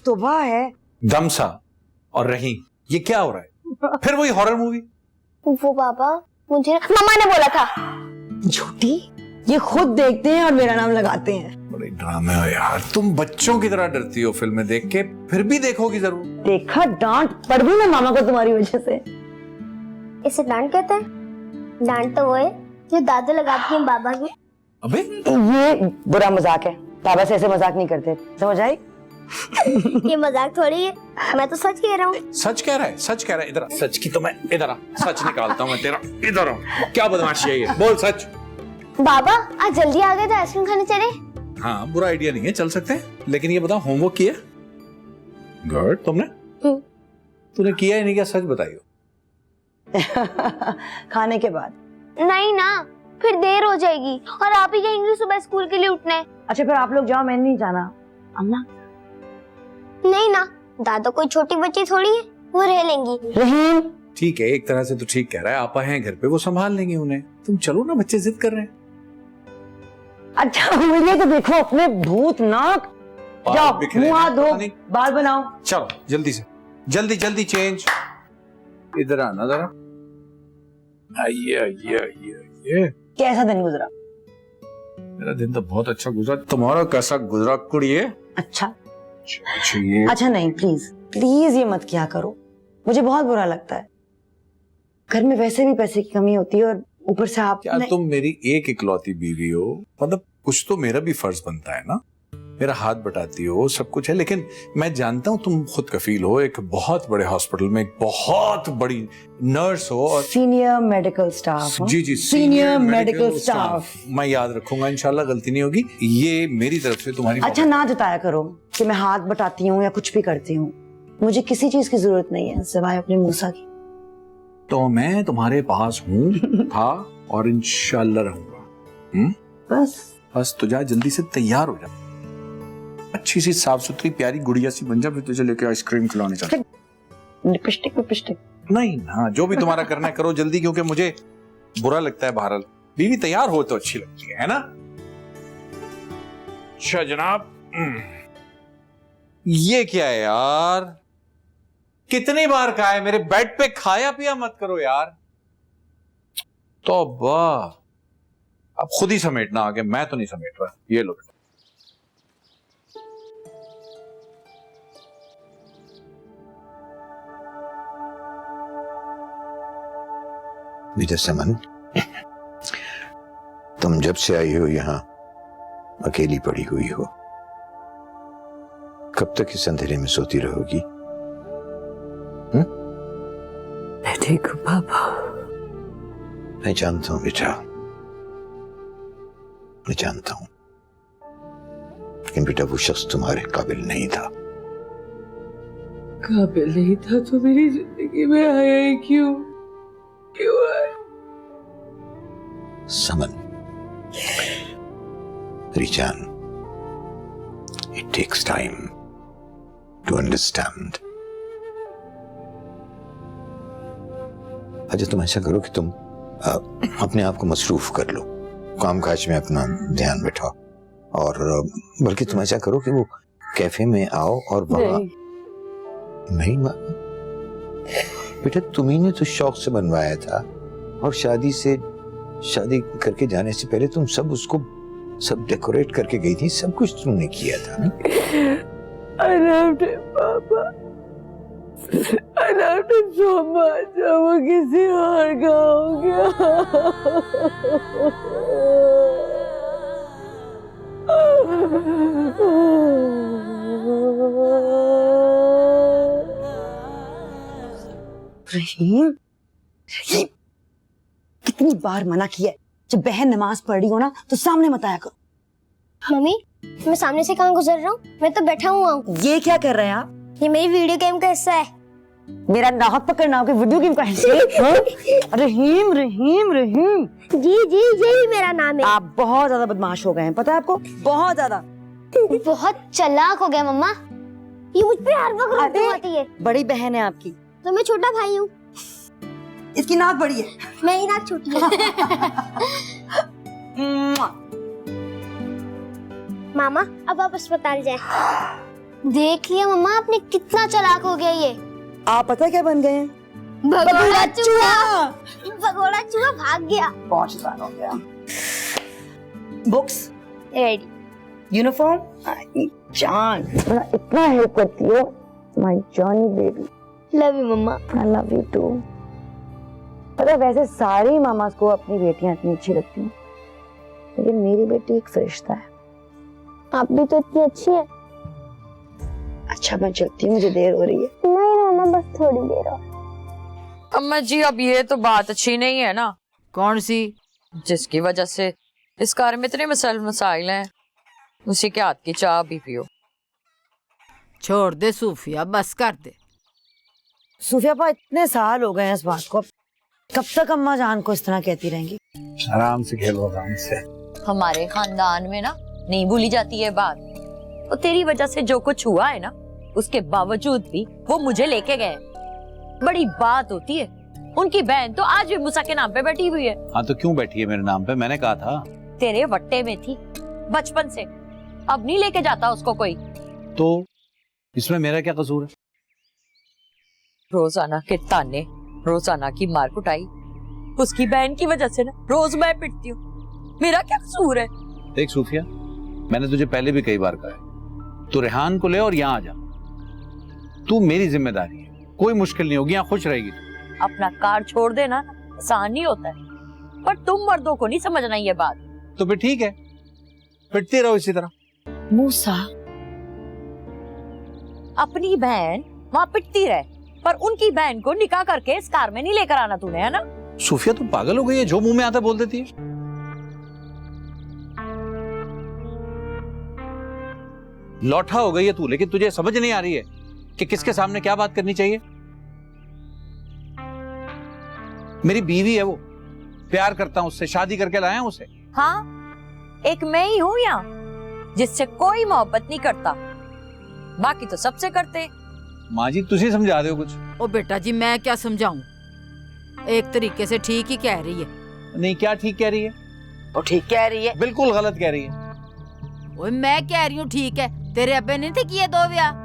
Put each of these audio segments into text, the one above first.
तौबा है। दमसा और रहीम, ये क्या हो रहा है? फिर वही हॉरर मूवी? वो पापा मुझे मम्मा ने बोला था। झूठी, ये खुद देखते हैं और मेरा नाम लगाते हैं। बड़े ड्रामे हो यार, तुम बच्चों की तरह डरती हो फिल्में देख के, फिर भी देखोगी जरूर। देखा, डांट पड़ गई ना मामा को तुम्हारी वजह से। इसे डांट कहते हैं? डांट तो वो है जो दादू लगाती है बाबा की। अबे ये बुरा मजाक है, बाबा से ऐसे मजाक नहीं करते, समझ आई? ये मजाक थोड़ी है, मैं तो सच कह रहा हूँ। सच कह रहा है, सच कह रहा है। इधर आ, सच की तो मैं इधर आ, सच निकालता हूँ मैं तेरा। इधर आ, क्या बदमाशी है ये, बोल सच। बाबा आज जल्दी आ गए तो आइसक्रीम खाने चले। हाँ बुरा आइडिया नहीं है, चल सकते हैं, लेकिन ये बताओ होमवर्क किया? गुड। तुमने? तूने किया ही नहीं क्या, सच बताइयो। खाने के बाद। नहीं ना, फिर देर हो जाएगी और आप ही कहेंगे सुबह स्कूल के लिए उठना है। अच्छा फिर आप लोग जाओ, मैं नहीं जाना। अम्मा? नहीं ना, दादा कोई छोटी बच्ची थोड़ी है, वो रह लेंगी। रहीम? ठीक है, एक तरह से तो ठीक कह रहा है, आपा हैं घर पे, वो संभाल लेंगे उन्हें। तुम चलो ना, बच्चे जिद कर रहे हैं। अच्छा मुझे तो देखो अपने भूतनाक। जाओ मुंह हाथ धो, बाल बनाओ। चलो जल्दी से, जल्दी जल्दी चेंज। इधर आना जरा। आइए आइए आइए आइए। कैसा दिन गुजरा? मेरा दिन तो बहुत अच्छा गुजरा, तुम्हारा कैसा गुजरा कुड़िए? अच्छा ये अच्छा नहीं, प्लीज प्लीज ये मत किया करो, मुझे बहुत बुरा लगता है। घर में वैसे भी पैसे की कमी होती है और ऊपर से आप। क्या तुम मेरी एक इकलौती बीवी हो? मतलब कुछ तो मेरा भी फर्ज बनता है ना, मेरा हाथ बटाती हो, सब कुछ है, लेकिन मैं जानता हूँ तुम खुद कफील हो, एक बहुत बड़े हॉस्पिटल में एक बहुत बड़ी नर्स हो और सीनियर मेडिकल स्टाफ। जी जी, सीनियर मेडिकल स्टाफ। मैं याद रखूंगा, इंशाल्लाह गलती नहीं होगी। ये मेरी तरफ से तुम्हारी। अच्छा ना जताया करो कि मैं हाथ बटाती हूँ या कुछ भी करती हूँ, मुझे किसी चीज की जरूरत नहीं है सिवाय अपने मूसा की। तो मैं तुम्हारे पास हूँ, था और इंशाल्लाह रहूंगा। बस तो जा, जल्दी से तैयार हो जा, अच्छी सी साफ सुथरी प्यारी गुड़िया सी बन जा, फिर तुझे लेके आइसक्रीम खिलाने चल। लिपस्टिक नहीं ना, जो भी तुम्हारा करना है करो जल्दी, क्योंकि मुझे बुरा लगता है। बहरहाल बीवी तैयार हो तो अच्छी लगती है ना? अच्छा जनाब, ये क्या है यार, कितनी बार कहा है मेरे बेड पे खाया पिया मत करो यार। तौबा, अब खुद ही समेटना आगे, मैं तो नहीं समेट रहा। ये लो बेटा समन, तुम जब से आई हो यहाँ अकेली पड़ी हुई हो, कब तक इस अंधेरे में सोती रहोगी? मैं ठीक हूँ पापा। मैं जानता हूँ बेटा, मैं जानता हूँ, लेकिन बेटा वो शख्स तुम्हारे काबिल नहीं था। काबिल नहीं था तो मेरी जिंदगी में आया ही क्यों? क्यों आया? समन, रिजान, it takes time to understand. अच्छा तुम ऐसा करो कि तुम अपने आप को मसरूफ कर लो, काम काज में अपना ध्यान बैठाओ, और बल्कि तुम ऐसा करो कि वो कैफे में आओ और वहाँ नहीं बेटा, तुम्ही ने तो शौक से बनवाया था, और शादी करके जाने से पहले तुम सब डेकोरेट करके गई थी, सब कुछ तुमने किया था ना? I loved him, Papa. I loved him so much. वो किसी और का हो गया। रहीम, रहीम, कितनी बार मना किया है, जब बहन नमाज पढ़ रही हो ना तो सामने मत आया करो। मम्मी, मैं सामने से कहाँ गुजर रहा हूँ, मैं तो बैठा हुआ हूँ। ये क्या कर रहे हैं आप? ये मेरी वीडियो गेम का हिस्सा है। मेरा नाक पकड़ना आपके वीडियो गेम का हिस्सा है? रहीम रहीम रहीम, जी जी यही मेरा नाम है। आप बहुत ज्यादा बदमाश हो गए हैं, पता है आपको? बहुत ज्यादा। बहुत चालाक हो गया मम्मा, ये मुझ पे हर वक्त रोती आती है। बड़ी बहन है आपकी तो मैं छोटा भाई हूँ। इसकी नाक बड़ी है, मेरी नाक छोटी है। मुआ। मामा अब आप अस्पताल जाए। देख लिया मम्मा, आपने कितना चालाक हो गया ये। आप पता क्या बन गए हैं? भगोड़ा चूहा। भगोड़ा चूहा भाग गया। बहुत साल हो गया। Books ready. यूनिफॉर्म जान इतना हेल्प करती हो my Johnny baby. Love you mamma. I love you too. पता है वैसे सारी मामास को अपनी बेटियां इतनी अच्छी लगती हैं, लेकिन मेरी बेटी एक फरिश्ता है। आप भी तो इतनी अच्छी है। अच्छा मैं चलती हूँ, मुझे देर हो रही है। नहीं मम्मा, बस थोड़ी देर और। अम्मा जी अब ये तो बात अच्छी नहीं है ना। कौन सी? जिसकी वजह से इस कार में इतने मसाइल हैं, उसी के हाथ की चाय भी पियो। छोड़ दे सूफिया, बस कर दे। सूफिया पा इतने साल हो गए हैं इस बात को, कब तक अम्मा जान को इस तरह कहती रहेंगी? आराम से खेलो, आराम से। हमारे खानदान में ना नहीं भूली जाती है बात। तो तेरी वजह से जो कुछ हुआ है ना, उसके बावजूद भी वो मुझे लेके गए। बड़ी बात होती है। उनकी बहन तो आज भी मूसा के नाम पे बैठी हुई है। हाँ तो क्यों बैठी है मेरे नाम पे? मैंने कहा था। तेरे वट्टे में थी बचपन से, अब नहीं लेके जाता उसको कोई। तो इसमें मेरा क्या कसूर है? रोजाना के ताने, रोजाना की मार कुटाई, उसकी बहन की वजह से ना रोज मैं पिटती हूँ। मेरा क्या कसूर है? देख सूफिया, मैंने तुझे पहले भी कई बार कहा है, तू रेहान को ले और यहाँ आ जा। तू मेरी जिम्मेदारी है, कोई मुश्किल नहीं होगी, यहाँ खुश रहेगी। अपना कार छोड़ देना आसान नहीं होता है, पर तुम मर्दों को नहीं समझना ये बात। तो फिर ठीक है, पिटते रहो इसी तरह। मूसा, अपनी बहन वहाँ पिटती रहे, पर उनकी बहन को निकाह करके इस कार में नहीं लेकर आना तूने, है ना? सूफिया तू पागल हो गई है, जो मुंह में आता बोल देती है। लौठा हो गई है तू, लेकिन तुझे समझ नहीं आ रही है कि किसके सामने क्या बात करनी चाहिए। मेरी बीवी है वो, प्यार करता हूं उससे, शादी करके लाया हूं उसे। हाँ, एक मैं ही हूँ यहाँ जिससे कोई मोहब्बत नहीं करता, बाकी तो सबसे करते। माँ जी तुझे समझा दो कुछ। ओ बेटा जी मैं क्या समझाऊं, एक तरीके से ठीक ही कह रही है। नहीं, क्या ठीक कह रही है? वो ठीक कह रही है। बिल्कुल गलत कह रही है। ओए मैं कह रही हूँ ठीक है, तेरे अब्बे ने थे किए 2 ब्याह।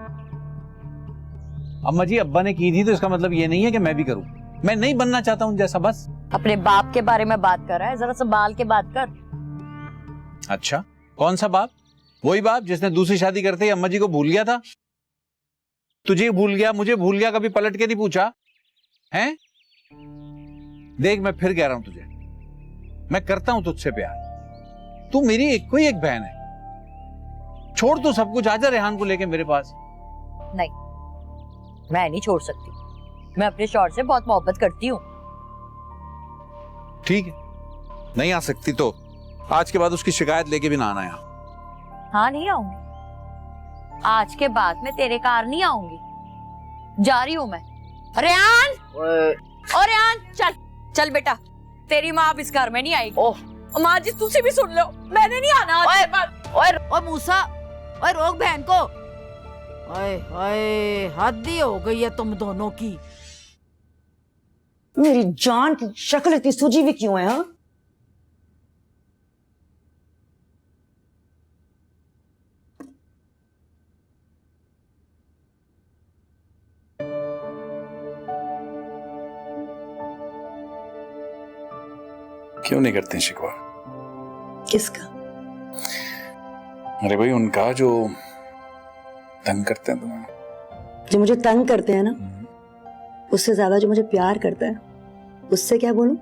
अम्मा जी अब्बा ने की थी तो इसका मतलब ये नहीं है कि मैं भी करूं। मैं नहीं बनना चाहता हूं जैसा, बस। अपने बाप के बारे में बात कर रहा है, जरा संभाल के बात कर। अच्छा, कौन सा बाप? वही बाप जिसने दूसरी शादी करते ही अम्मा जी को भूल गया था। तुझे भूल गया, मुझे भूल गया, कभी पलट के नहीं पूछा हैं? देख मैं फिर कह रहा हूं तुझे, मैं करता हूं तुझसे प्यार। तू मेरी एक कोई एक बहन है। छोड़ तू सब कुछ, आजा रेहान को लेके मेरे पास। नहीं, मैं नहीं छोड़ सकती। मैं अपने शौहर से बहुत मोहब्बत करती हूँ। ठीक है, नहीं आ सकती तो आज के बाद उसकी शिकायत लेके भी ना आना यहाँ। हाँ नहीं आऊंगी, आज के बाद मैं तेरे कार नहीं आऊंगी। जा रही हूँ मैं। रेहान, और रेहान चल चल बेटा, तेरी माँ अब इस घर में नहीं आएगी। ओह माँ जी तुझे भी सुन लो, मैंने नहीं आना आज के बाद। ओए मूसा, ओए रोक बहन को। ओए ओए हद ही हो गई है तुम दोनों की। मेरी जान की शक्ल इतनी सूजी हुई क्यों है? हाँ क्यों नहीं करते शिकवा? किसका? अरे भाई उनका, जो तंग करते हैं तुम्हें। जो मुझे तंग करते हैं ना, उससे ज्यादा जो मुझे प्यार करता है, उससे क्या बोलूं?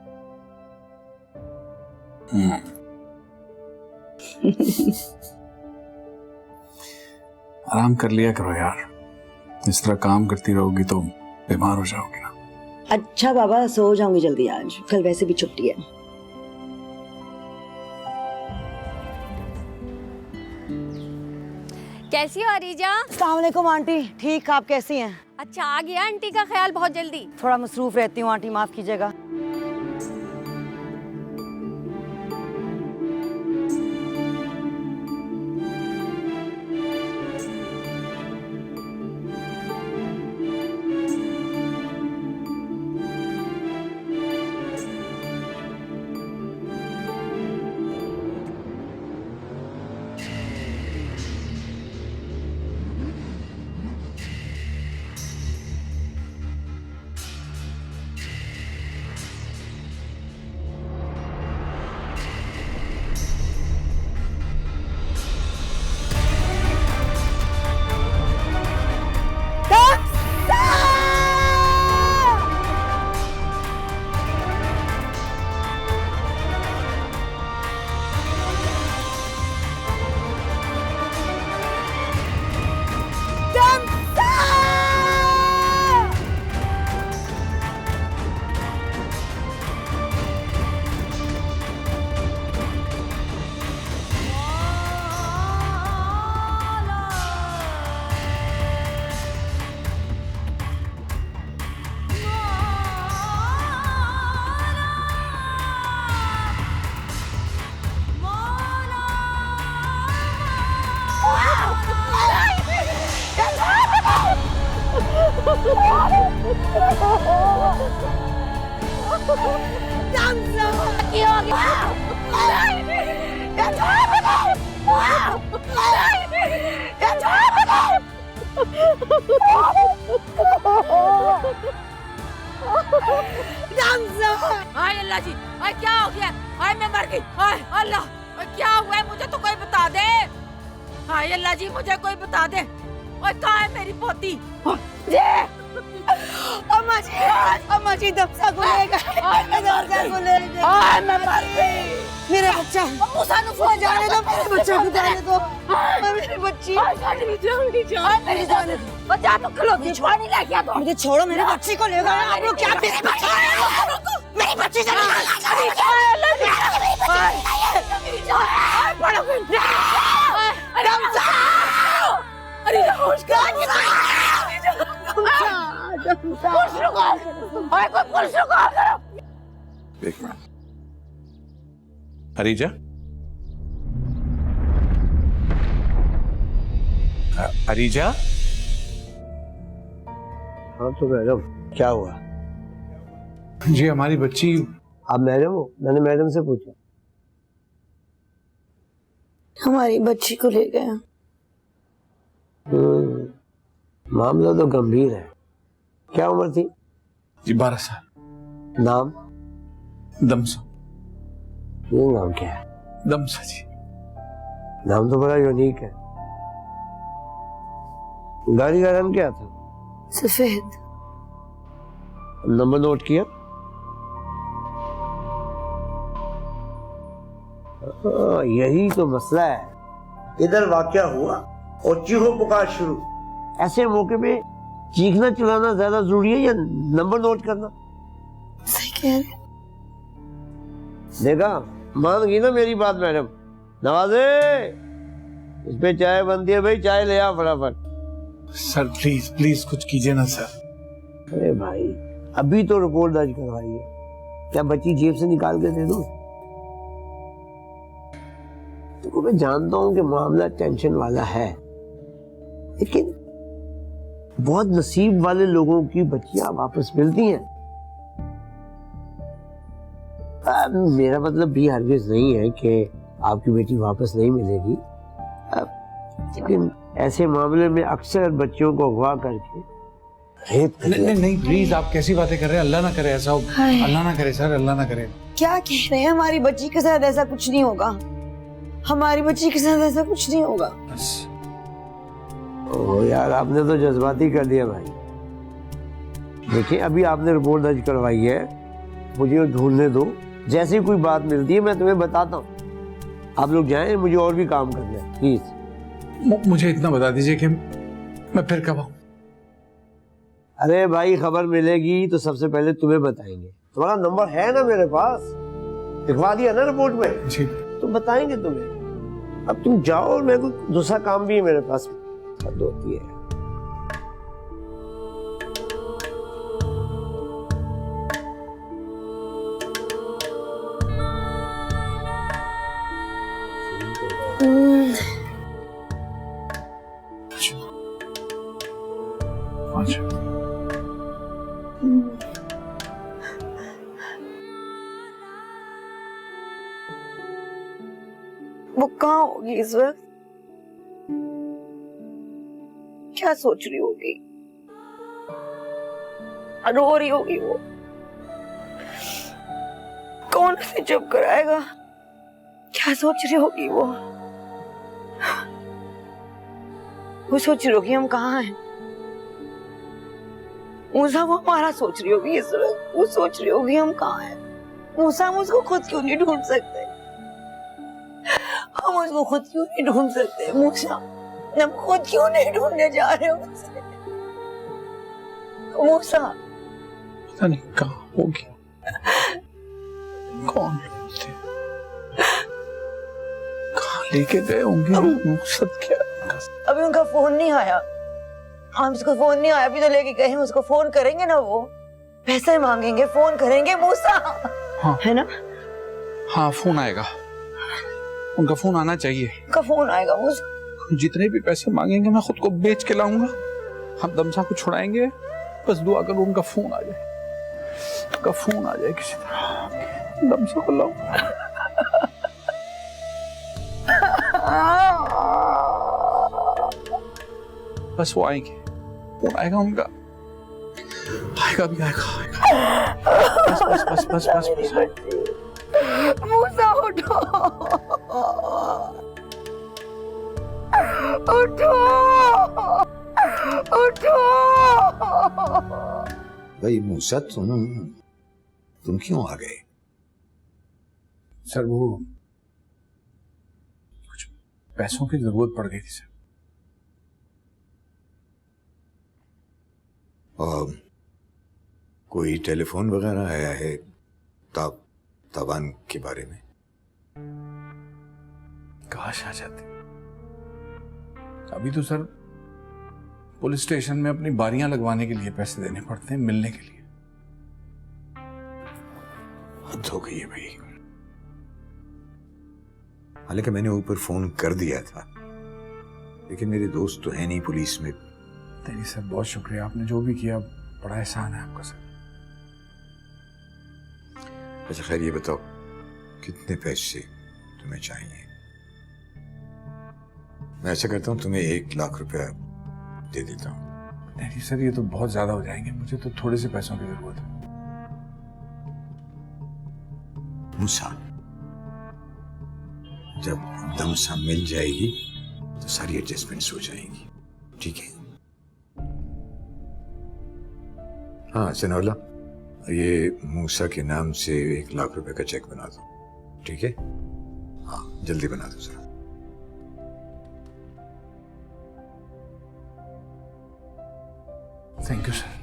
आराम कर लिया करो यार, इस तरह काम करती रहोगी तो बीमार हो जाओगी ना। अच्छा बाबा, सो जाऊंगी जल्दी, आज कल वैसे भी छुट्टी है। कैसी हो अरीजा? अस्सलाम वालेकुम आंटी। ठीक, आप कैसी हैं? अच्छा आ गया आंटी का ख्याल बहुत जल्दी। थोड़ा मसरूफ रहती हूँ आंटी, माफ कीजिएगा। हाय अल्लाह जी, हाय क्या हो गया? हाय मैं मर गई। हाय अल्लाह, हाय क्या हुआ है? मुझे तो कोई बता दे। हाय अल्लाह जी, मुझे कोई बता दे। ओए कहाँ है मेरी पोती? अम्मा जी दमसा को ले गए, दमसा को ले गए। मैं मर गई। मेरा बच्चा फोन जाने दो, मेरे बच्चे को जाने दो। मेरी बच्ची मेरी जाने दो। बच्चा तो खिलौती छुआनी ले गया तो। मुझे छोड़ो, मेरे बच्ची को ले गए आप लोग। क्या मेरी बच्ची से एक मिनट हरीजा, हरीजा। हाँ तो मैडम क्या हुआ? जी हमारी बच्ची। आप मैडम हो? मैंने मैडम से पूछा। हमारी बच्ची को ले गया। मामला तो गंभीर है। क्या उम्र थी? जी 12 साल। नाम? दमसा। ये नाम क्या है? दमसा जी। नाम तो बड़ा यूनिक है। गाड़ी का रंग क्या था? सफेद। नंबर नोट किया? यही तो मसला है। इधर वाकया हुआ और चीखो पुकार शुरू। ऐसे मौके पे चीखना चिल्लाना ज्यादा जरूरी है या नंबर नोट करना? सही कह रहे। देखा, मान गई ना मेरी बात मैडम? नवाजे, इस पे चाय बनती है भाई, चाय ले आ फटाफट। सर प्लीज प्लीज कुछ कीजिए ना सर। अरे भाई अभी तो रिपोर्ट दर्ज करवाई है, क्या बच्ची जेब से निकाल के दे दूं? तो मैं जानता हूं कि मामला टेंशन वाला है, लेकिन बहुत नसीब वाले लोगों की बच्चियां वापस मिलती हैं। मेरा मतलब भी हरगिज नहीं है कि आपकी बेटी वापस नहीं मिलेगी, लेकिन ऐसे मामले में अक्सर बच्चियों को अगवा करके रेप कर नहीं नहीं प्लीज, आप कैसी बातें कर रहे हैं? अल्लाह ना करे ऐसा। अल्लाह ना करे सर, अल्लाह ना करे। क्या कह रहे हैं? हमारी बच्ची के साथ ऐसा कुछ नहीं होगा। हमारी बच्ची के साथ ऐसा कुछ नहीं होगा। ओ यार, आपने तो जज्बाती कर दिया भाई। देखिए अभी आपने रिपोर्ट दर्ज करवाई है, मुझे ढूंढने दो। जैसे कोई बात मिलती है मैं तुम्हें बताता हूँ। आप लोग जाएं, मुझे और भी काम करना है प्लीज। मुझे इतना बता दीजिए कि मैं फिर कब आऊं? अरे भाई खबर मिलेगी तो सबसे पहले तुम्हें बताएंगे। तुम्हारा नंबर है ना मेरे पास, लिखवा दिया ना रिपोर्ट में जी। तो बताएंगे तुम्हें। अब तुम जाओ, और मेरे को दूसरा काम भी है मेरे पास। हद होती है। अच्छा वो कहाँ होगी इस वक्त? क्या सोच रही होगी? रो रही होगी वो? कौन उसे चुप कराएगा? क्या सोच रही होगी वो? सोच रही होगी हम कहाँ हैं। मूसा वो हमारा सोच रही होगी इस वक्त। वो सोच रही होगी हम कहाँ हैं। मूसा हम उसको खुद क्यों नहीं ढूंढ सकते? हम उसको खुद क्यों नहीं ढूंढ सकते? मूसा हम खुद क्यों नहीं ढूंढने जा रहे उसे? मूसा पता नहीं कहाँ होगी, कौन थे, कहाँ लेके गए होंगे। मकसद क्या? अभी उनका फोन नहीं आया। हम उसको फोन नहीं आया, अभी तो लेके गए हैं। उसको फोन करेंगे ना, वो पैसे मांगेंगे, फोन करेंगे मूसा। हाँ है ना? हाँ फोन आएगा, उनका फोन आना चाहिए। उनका फोन आएगा मूसा। जितने भी पैसे मांगेंगे मैं खुद को बेच के लाऊंगा। हम दमसा को छुड़ाएंगे बस दुआ करो उनका फोन आ जाए, उनका फोन आ जाए किसी तरह, दम से बुलाओ। बस वो आएंगे, फोन आएगा उनका, आएगा भी आएगा। बस बस बस बस बस बस। मूसा उठो, उठो, उठो। भाई मूसा, तुम क्यों आ गए? सर वो कुछ पैसों की जरूरत पड़ गई थी सर। और कोई टेलीफोन वगैरह आया है तावान के बारे में? काश आ जाते। अभी तो सर पुलिस स्टेशन में अपनी बारियां लगवाने के लिए पैसे देने पड़ते हैं, मिलने के लिए। हद हो गई है भाई। हालांकि मैंने ऊपर फोन कर दिया था, लेकिन मेरे दोस्त तो है नहीं पुलिस में। नहीं सर, बहुत शुक्रिया, आपने जो भी किया बड़ा एहसान है आपका सर। अच्छा खैर ये बताओ, कितने पैसे तुम्हें चाहिए? मैं ऐसा करता हूँ, तुम्हें 1 लाख रुपया दे देता हूँ। नहीं सर, ये तो बहुत ज्यादा हो जाएंगे, मुझे तो थोड़े से पैसों की जरूरत है। मूसा, जब दमसा मिल जाएगी तो सारी एडजस्टमेंट्स हो जाएंगी, ठीक है? हाँ सनौला, ये मूसा के नाम से 1 लाख रुपए का चेक बना दो, ठीक है? हाँ जल्दी बना दो जरा। Thank you sir.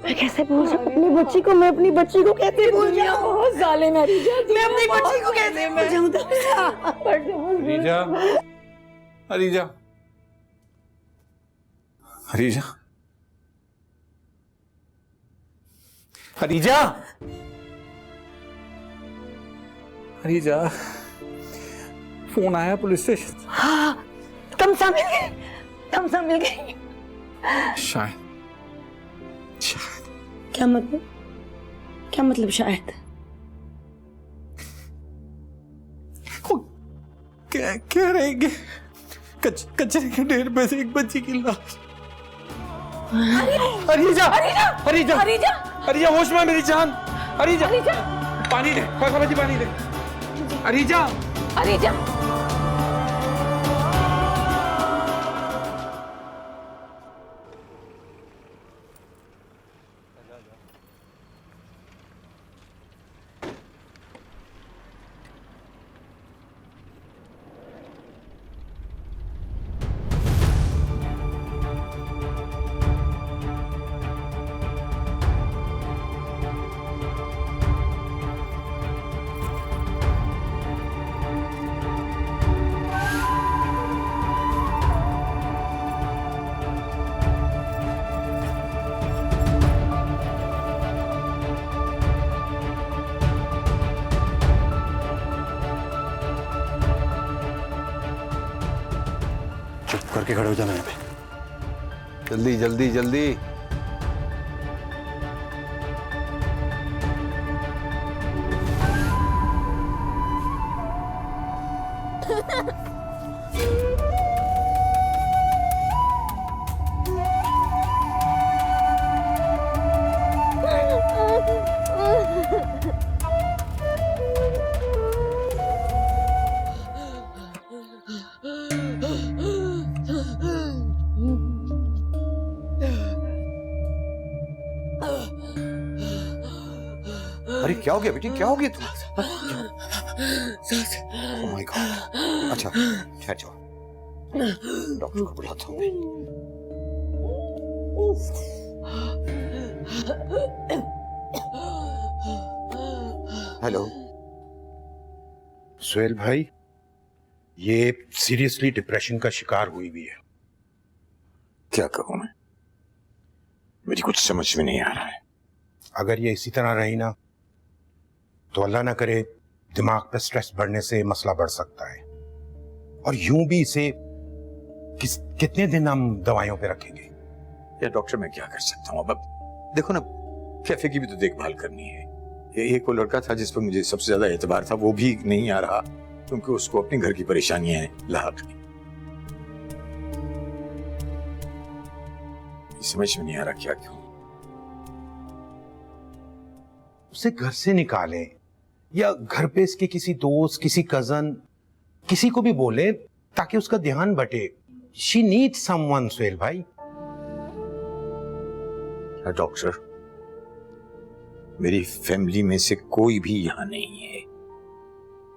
मैं कैसे भूल जाऊं अपनी बच्ची को? मैं अपनी बच्ची को कैसे भूल जाऊं? बहुत जालिम है रिजा, मैं अपनी बच्ची को कैसे भूल जाऊं? हरीजा, हरीजा, हरीजा, हरीजा, हरीजा, फोन आया पुलिस स्टेशन। हाँ, तमसा मिल गई, तमसा मिल गई। शायद क्या मतलब? क्या मतलब शायद? कह रहे हैं कि कचरे के ढेर पे से एक बच्ची की लाश। हरीजा, हरीजा, हरीजा, हरीजा, होश में मेरी जान। हरीजा, पानी दे, खासा बच्ची पानी दे। हरीजा, हरीजा, चुप करके खड़े हो जाना यहाँ पे। जल्दी जल्दी जल्दी। अरे क्या हो गया बेटी, क्या हो गया तुम? Oh my God. अच्छा ठहर जाओ, डॉक्टर को बुलाता हूँ मैं। हेलो सुहेल भाई, ये सीरियसली डिप्रेशन का शिकार हुई भी है। क्या कहूँ मैं, मेरी कुछ समझ में नहीं आ रहा है। अगर ये इसी तरह रही ना तो अल्लाह ना करे दिमाग पे स्ट्रेस बढ़ने से मसला बढ़ सकता है, और यूं भी इसे कितने दिन हम दवाइयों पे रखेंगे? या डॉक्टर मैं क्या कर सकता हूँ? अब देखो ना, कैफे की भी तो देखभाल करनी है। ये एक वो लड़का था जिस पर मुझे सबसे ज्यादा एतबार था, वो भी नहीं आ रहा क्योंकि उसको अपने घर की परेशानियां लाहक नहीं। समझ में नहीं आ रहा क्या क्यों। उसे घर से निकालें या घर पे इसके किसी दोस्त, किसी कजन, किसी को भी बोले ताकि उसका ध्यान बटे। शी नीड्स समवन सुहेल भाई। डॉक्टर, मेरी फैमिली में से कोई भी यहाँ नहीं है।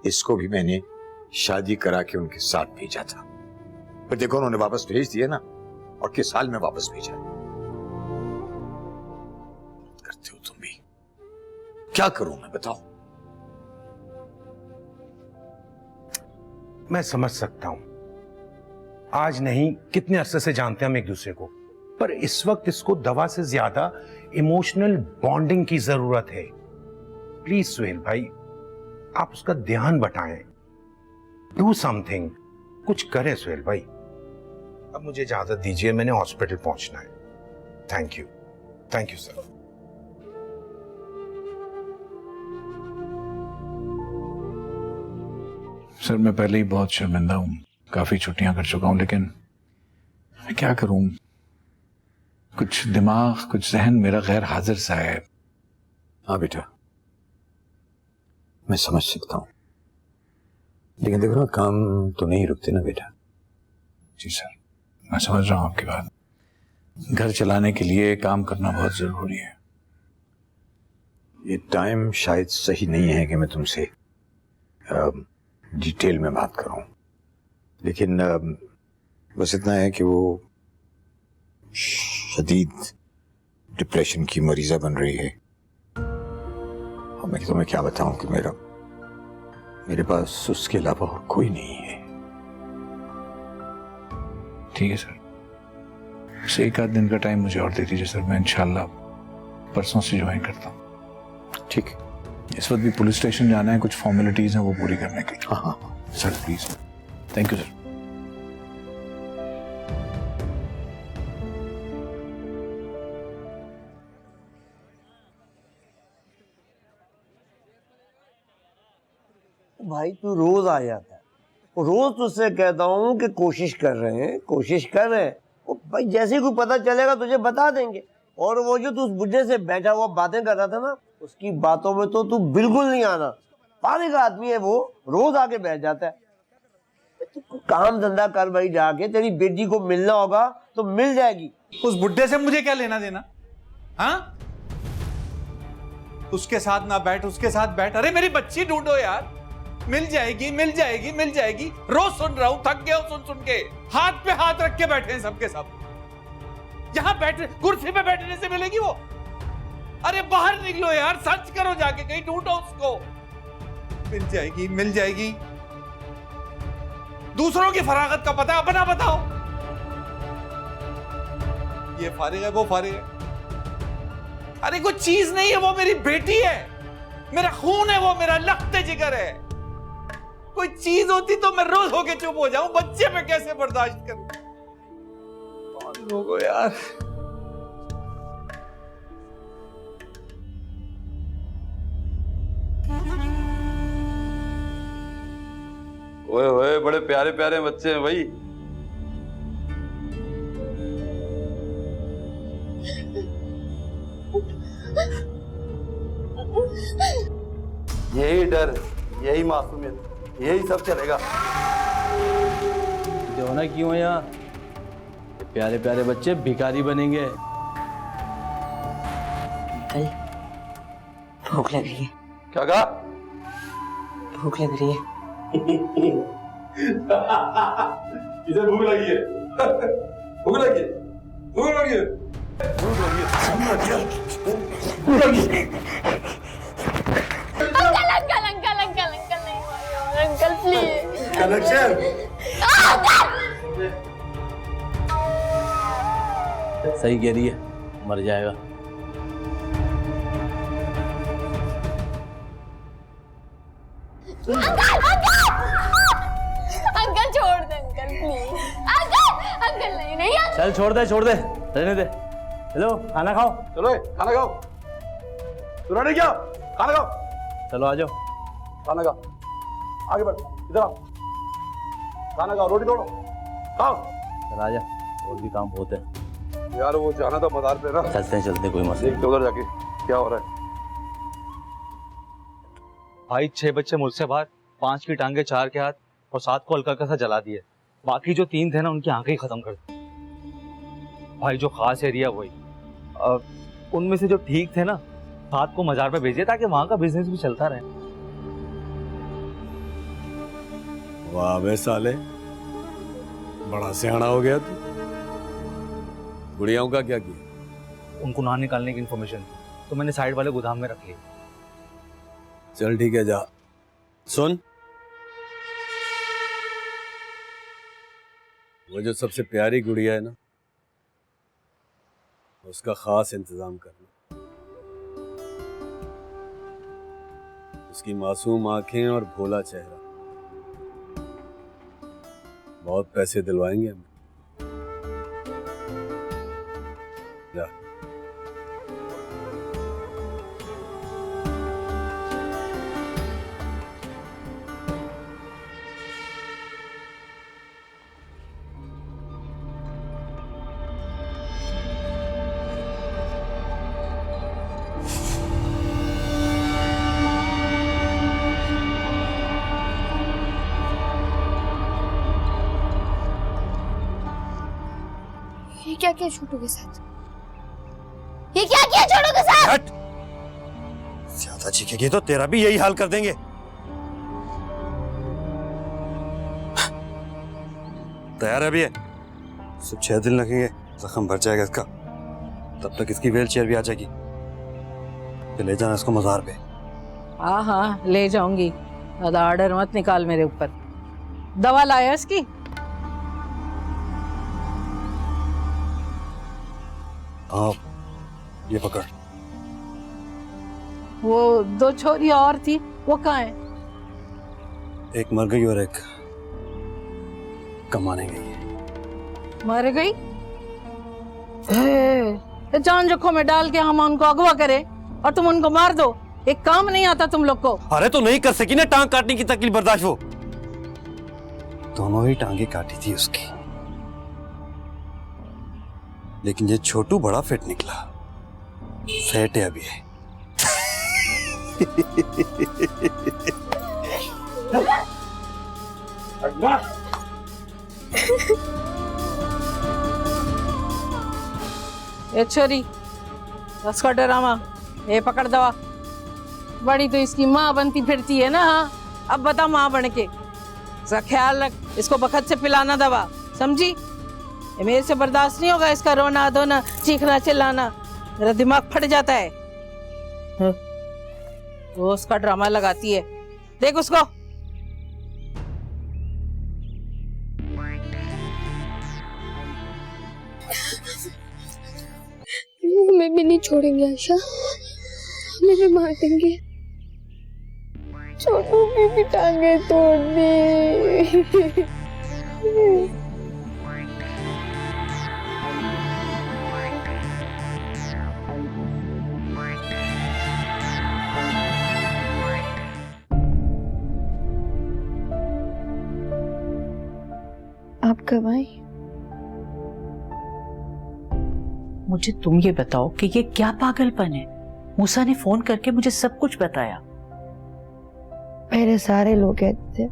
इसको भी मैंने शादी करा के उनके साथ भेजा था, पर देखो उन्होंने वापस भेज दिया ना, और किस हाल में वापस भेजा। करते हो तुम भी। क्या करूं मैं, बताओ? मैं समझ सकता हूं, आज नहीं कितने अरसे से जानते हैं हम एक दूसरे को, पर इस वक्त इसको दवा से ज्यादा इमोशनल बॉन्डिंग की जरूरत है। प्लीज सुहेल भाई, आप उसका ध्यान बटाएं। डू समथिंग, कुछ करें सुहेल भाई। अब मुझे इजाजत दीजिए, मैंने हॉस्पिटल पहुंचना है। Thank you sir. सर, मैं पहले ही बहुत शर्मिंदा हूं, काफी छुट्टियां कर चुका हूं, लेकिन मैं क्या करूं? कुछ दिमाग, कुछ जहन मेरा गैर हाजिर सा है। हाँ बेटा, मैं समझ सकता हूं, लेकिन देखो ना, काम तो नहीं रुकते ना बेटा। जी सर, मैं समझ रहा हूं आपकी बात। घर चलाने के लिए काम करना बहुत जरूरी है। ये टाइम शायद सही नहीं है कि मैं तुमसे डिटेल में बात करूं, लेकिन बस इतना है कि वो शदीद डिप्रेशन की मरीजा बन रही है। और मैं तुम्हें क्या बताऊं कि मेरे पास उसके अलावा और कोई नहीं है। ठीक है सर, बस एक आध दिन का टाइम मुझे और दे दीजिए सर, मैं इंशाल्लाह परसों से ज्वाइन करता हूँ। ठीक है, इस वक्त भी पुलिस स्टेशन जाना है, कुछ फॉर्मेलिटीज हैं वो पूरी करने की। हाँ sir, please. Thank you sir. भाई तू रोज आ जाता है, रोज तुझसे कहता हूँ कि कोशिश कर रहे हैं। वो भाई जैसे ही कोई पता चलेगा तुझे बता देंगे। और वो जो तू उस बुढ़े से बैठा हुआ बातें कर रहा था ना, उसकी बातों में तो तू बिल्कुल नहीं आना। पागल का आदमी है वो, रोज आके बैठ जाता है। तू काम धंधा कर भाई, जाके तेरी बेटी को मिलना होगा तो मिल जाएगी। उस बुढ़े से मुझे क्या लेना देना? हाँ, उसके साथ ना बैठ, उसके साथ बैठ। अरे मेरी बच्ची ढूंढो यार, मिल जाएगी मिल जाएगी मिल जाएगी। रोज सुन रहा हूं, थक गया हूं सुन के। हाथ पे हाथ रख के बैठे हैं सबके सब। यहां बैठे, कुर्सी पे बैठने से मिलेगी वो? अरे बाहर निकलो यार, सर्च करो जाके, कहीं ढूंढो उसको। मिल जाएगी मिल जाएगी। दूसरों की फरागत का पता, अपना बताओ। ये फारिग है, वो फारिग है। अरे कोई चीज नहीं है, वो मेरी बेटी है, मेरा खून है, वो मेरा लख्ते जिगर है। कोई चीज होती तो मैं रोज होके चुप हो जाऊं, बच्चे पे कैसे बर्दाश्त करूं? कौन लोगों यार। ओए ओए, बड़े प्यारे प्यारे बच्चे हैं भाई। यही डर, यही मासूमियत, यही सब चलेगा। होना क्यों है यहाँ? प्यारे प्यारे बच्चे भिखारी बनेंगे। कल भूख लग रही है। क्या कहा? भूख लग रही है। इसे भूख लगी है। भूख लगी है, भूख लगी है, भूख लगी है, भूख लगी है। Uncle please. कनेक्शन सही कह रही है, मर जाएगा। अंकल छोड़ दे अंकल प्लीज। अंकल नहीं आता। चल छोड़ दे रहने दे। चलो खाना खाओ। चलो खाना खाओ। सुना नहीं क्या? खाना खाओ। चलो आ जाओ। खाना खाओ, आगे बढ़, इधर आओ, खाना खाओ, रोटी तोड़ो, खाओ। चल आ जा, और भी काम बहुत है यार। वो जाना था मदार पे ना। चलते कोई मसला देखते उधर जाके क्या हो रहा है। भाई 6 बच्चे मुझसे बाहर, 5 की टांगे, 4 के हाथ और 7 को हल्का सा जला दिए। बाकी जो 3 थे ना उनकी आंखें ही खत्म कर दी। भाई जो खास एरिया वही, उनमें से जो ठीक थे ना 7 को मजार पे भेजिए ताकि वहां का बिजनेस भी चलता रहे। वाह बे साले, बड़ा सियाना हो गया तू। गुड़ियाओं का क्या किया? उनको ना निकालने की इन्फॉर्मेशन थी तो मैंने साइड वाले गोदाम में रख ली। चल ठीक है, जा। सुन, वो जो सबसे प्यारी गुड़िया है ना, उसका खास इंतजाम करना। उसकी मासूम आंखें और भोला चेहरा, बहुत पैसे दिलवाएंगे हम। जा। ये क्या किया छोटू के साथ? ये क्या किया छोटू के साथ? ज्यादा चीखेगी तो तेरा भी यही हाल कर देंगे। तैयार है अभी? सिर्फ 6 दिन लगेंगे, जख्म भर जाएगा इसका। तब तक इसकी व्हील चेयर भी आ जाएगी। तो ले जाना इसको मजार पे। हाँ हाँ ले जाऊंगी। ज्यादा ऑर्डर मत निकाल मेरे ऊपर। दवा लाया इसकी? हाँ, ये पकड़। वो 2 छोरी और थी, वो कहाँ है? एक मर गई और एक कमाने गई है। मर गई? जान जोखों में डाल के हम उनको अगवा करें और तुम उनको मार दो। एक काम नहीं आता तुम लोग को। अरे तो नहीं कर सकी ना टांग काटने की तकलीफ बर्दाश्त। वो दोनों ही टांगे काटी थी उसकी, लेकिन ये छोटू बड़ा फिट निकला। फेट है अभी है। ये छोरी बस का ड्रामा, ये पकड़ दवा। बड़ी तो इसकी माँ बनती फिरती है ना। हाँ अब बता माँ बन के, इसका ख्याल रख। इसको बखत से पिलाना दवा, समझी? ये मेरे से बर्दाश्त नहीं होगा इसका रोना धोना, चीखना चिल्लाना। मेरा दिमाग फट जाता है। वो उसका ड्रामा लगाती है, देख उसको। हमें भी नहीं छोड़ेंगे आयशा, हमें भी मार देंगे। छोटू की भी टांगे तोड़ दी। आप कब आई? मुझे तुम ये बताओ कि ये क्या पागलपन है? मूसा ने फोन करके मुझे सब कुछ बताया। पहले सारे लोग कहते थे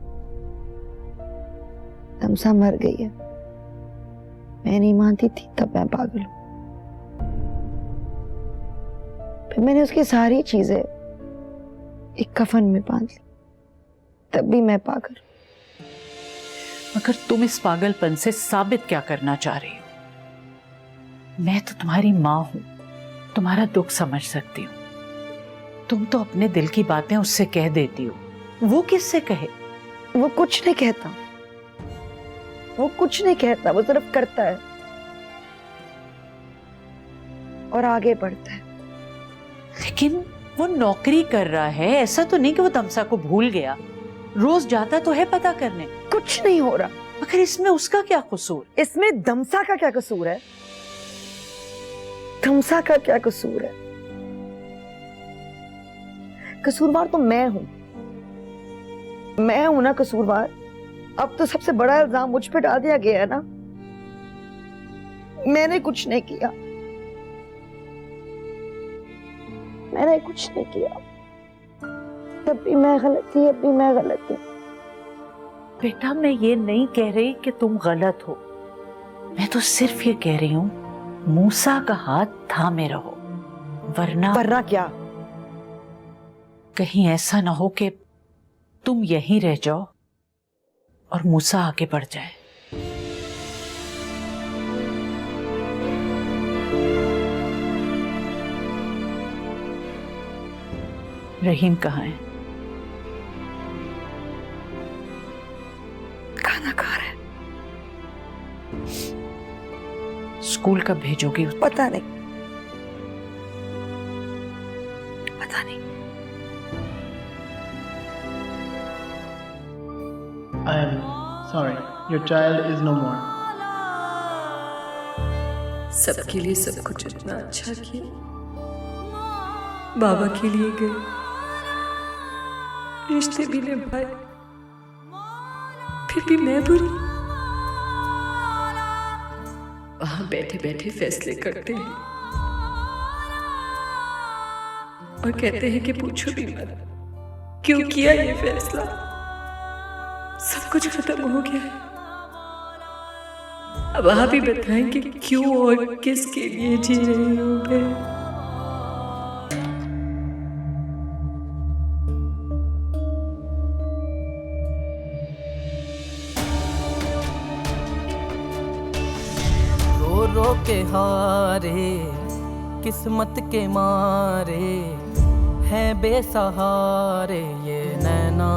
तमसा मर गई है। मैं नहीं मानती थी, तब मैं पागल हूं। फिर मैंने उसकी सारी चीजें एक कफन में बांध ली, तब भी मैं पागल हूं। मगर तुम इस पागलपन से साबित क्या करना चाह रही हो? मैं तो तुम्हारी माँ हूं, तुम्हारा दुख समझ सकती हूँ। तुम तो अपने दिल की बातें उससे कह देती हो, वो किससे कहे? वो कुछ नहीं कहता, वो कुछ नहीं कहता, वो सिर्फ करता है और आगे बढ़ता है। लेकिन वो नौकरी कर रहा है, ऐसा तो नहीं कि वो तमसा को भूल गया। रोज जाता तो है पता करने। कुछ नहीं हो रहा, मगर इसमें उसका क्या कसूर? इसमें दमसा का क्या कसूर है? दमसा का क्या कसूर है? कसूरवार तो मैं हूं ना कसूरवार। अब तो सबसे बड़ा इल्जाम मुझ पे डाल दिया गया है ना। मैंने कुछ नहीं किया, मैंने कुछ नहीं किया। तब भी मैं गलत थी, अब भी मैं गलत थी। बेटा मैं ये नहीं कह रही कि तुम गलत हो, मैं तो सिर्फ ये कह रही हूँ मूसा का हाथ थामे रहो, वरना क्या? कहीं ऐसा ना हो कि तुम यहीं रह जाओ और मूसा आगे बढ़ जाए। रहीम कहाँ है? खाना खा रहे। स्कूल कब भेजोगी? पता नहीं, पता नहीं। I am sorry. Your child is no more. सबके लिए सब कुछ इतना अच्छा किया, बाबा के लिए गए, रिश्ते भी निभाए, फिर भी मैं बुरी। वहां बैठे बैठे फैसले करते हैं और कहते हैं कि पूछो भी मत क्यों किया ये फैसला। सब कुछ खत्म हो गया है, अब आप ही बताएं कि क्यों और किसके लिए जी रही हूं मैं। रो के हारे किस्मत के मारे हैं बेसहारे ये नैना।